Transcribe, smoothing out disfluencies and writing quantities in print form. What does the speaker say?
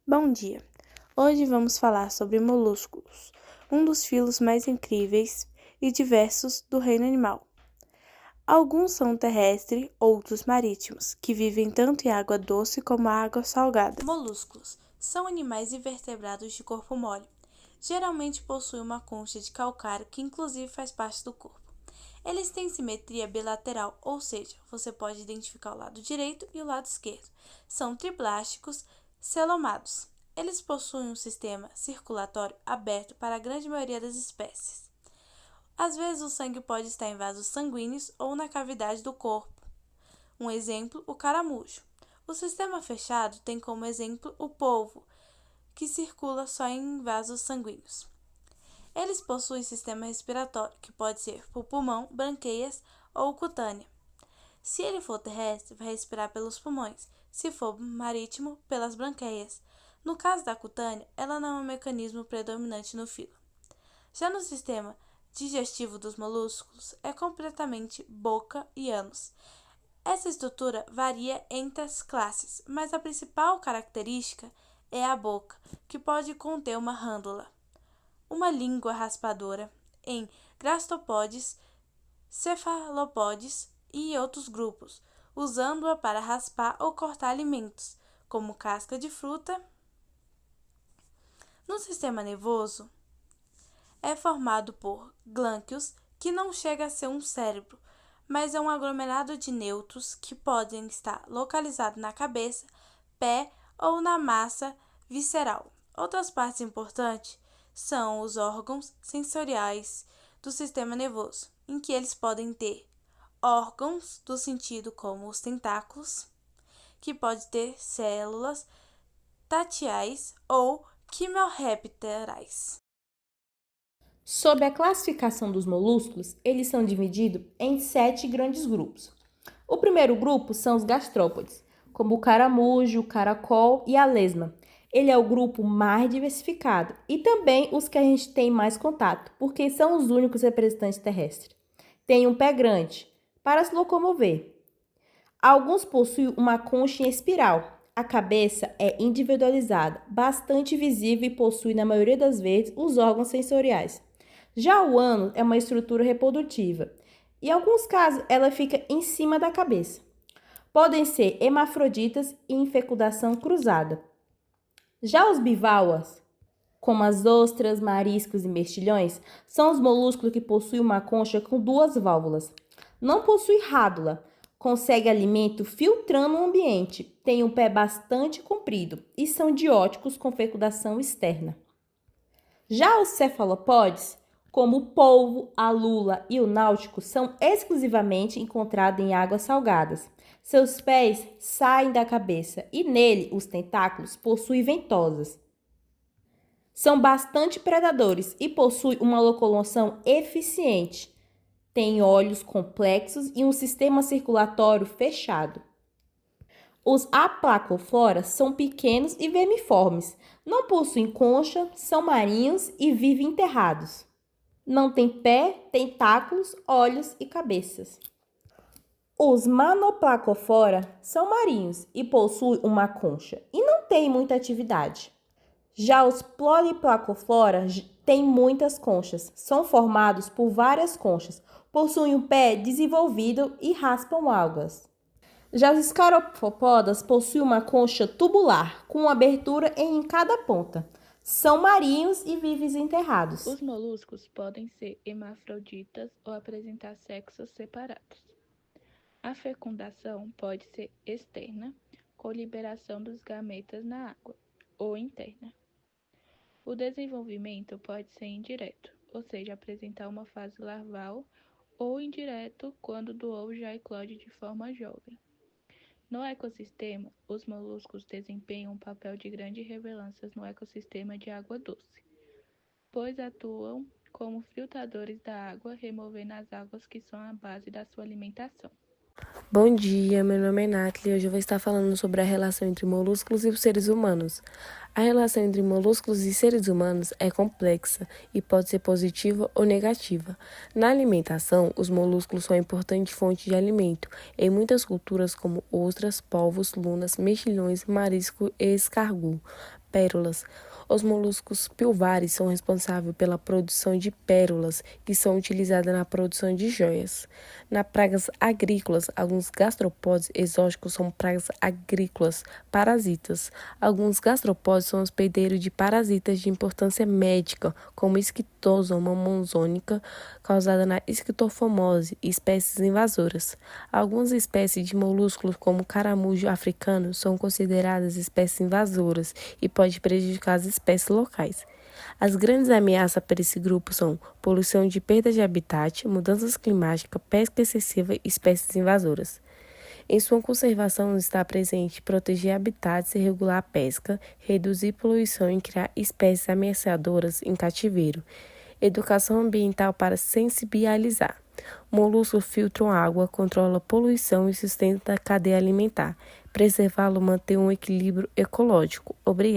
Bom dia! Hoje vamos falar sobre molúsculos, um dos filos mais incríveis e diversos do reino animal. Alguns são terrestres, outros marítimos, que vivem tanto em água doce como água salgada. Molúsculos são animais invertebrados de corpo mole. Geralmente possuem uma concha de calcário que inclusive faz parte do corpo. Eles têm simetria bilateral, ou seja, você pode identificar o lado direito e o lado esquerdo. São triplásticos, celomados. Eles possuem um sistema circulatório aberto para a grande maioria das espécies. Às vezes o sangue pode estar em vasos sanguíneos ou na cavidade do corpo. Um exemplo, o caramujo. O sistema fechado tem como exemplo o polvo, que circula só em vasos sanguíneos. Eles possuem sistema respiratório, que pode ser por pulmão, branqueias ou cutânea. Se ele for terrestre, vai respirar pelos pulmões. Se for marítimo, pelas branqueias. No caso da cutânea, ela não é um mecanismo predominante no filo. Já no sistema digestivo dos molúsculos, é completamente boca e ânus. Essa estrutura varia entre as classes, mas a principal característica é a boca, que pode conter uma rândula, uma língua raspadora em gasterópodes, cefalópodes e outros grupos, usando-a para raspar ou cortar alimentos, como casca de fruta. No sistema nervoso, é formado por glânquios, que não chega a ser um cérebro, mas é um aglomerado de nêutrons que podem estar localizados na cabeça, pé ou na massa visceral. Outras partes importantes são os órgãos sensoriais do sistema nervoso, em que eles podem ter órgãos do sentido como os tentáculos, que pode ter células tatiais ou quimiorrepterais. Sob a classificação dos molúsculos, eles são divididos em 7 grandes grupos. O primeiro grupo são os gastrópodes, como o caramujo, o caracol e a lesma. Ele é o grupo mais diversificado e também os que a gente tem mais contato, porque são os únicos representantes terrestres. Tem um pé grande para se locomover. Alguns possuem uma concha em espiral. A cabeça é individualizada, bastante visível e possui, na maioria das vezes, os órgãos sensoriais. Já o ânus é uma estrutura reprodutiva. Em alguns casos, ela fica em cima da cabeça. Podem ser hermafroditas e em fecundação cruzada. Já os bivalvos, como as ostras, mariscos e mexilhões, são os molúsculos que possuem uma concha com 2 válvulas. Não possui rádula, consegue alimento filtrando o ambiente, tem um pé bastante comprido e são dióticos com fecundação externa. Já os cefalópodes, como o polvo, a lula e o náutico, são exclusivamente encontrados em águas salgadas. Seus pés saem da cabeça e nele os tentáculos possuem ventosas. São bastante predadores e possuem uma locomoção eficiente. Têm olhos complexos e um sistema circulatório fechado. Os aplacofloras são pequenos e vermiformes, não possuem concha, são marinhos e vivem enterrados. Não têm pé, tentáculos, olhos e cabeças. Os manoplacofora são marinhos e possuem uma concha e não têm muita atividade. Já os poliplacofora têm muitas conchas, são formados por várias conchas, possuem um pé desenvolvido e raspam algas. Já os escaropodas possuem uma concha tubular, com uma abertura em cada ponta. São marinhos e vivem enterrados. Os moluscos podem ser hermafroditas ou apresentar sexos separados. A fecundação pode ser externa, com liberação dos gametas na água, ou interna. O desenvolvimento pode ser indireto, ou seja, apresentar uma fase larval, ou indireto, quando do ovo já eclode de forma jovem. No ecossistema, os moluscos desempenham um papel de grande relevância no ecossistema de água doce, pois atuam como filtradores da água, removendo as águas que são a base da sua alimentação. Bom dia, meu nome é Nathalie e hoje eu vou estar falando sobre a relação entre molúsculos e os seres humanos. A relação entre moluscos e seres humanos é complexa e pode ser positiva ou negativa. Na alimentação, os moluscos são uma importante fonte de alimento em muitas culturas como ostras, polvos, lunas, mexilhões, marisco e escargot. Pérolas. Os moluscos pilvares são responsáveis pela produção de pérolas, que são utilizadas na produção de joias. Nas pragas agrícolas, alguns gastropódes exóticos são pragas agrícolas parasitas. Alguns gastropódes são hospedeiros de parasitas de importância médica, como Esquitosoma monzônica, causada na esquitofomose, e espécies invasoras. Algumas espécies de moluscos, como o caramujo africano, são consideradas espécies invasoras e podem prejudicar as espécies locais. As grandes ameaças para esse grupo são poluição de perda de habitat, mudanças climáticas, pesca excessiva e espécies invasoras. Em sua conservação está presente proteger habitats e regular a pesca, reduzir poluição e criar espécies ameaçadoras em cativeiro. Educação ambiental para sensibilizar. Moluscos filtram água, controla a poluição e sustenta a cadeia alimentar. Preservá-lo mantém um equilíbrio ecológico. Obrigado.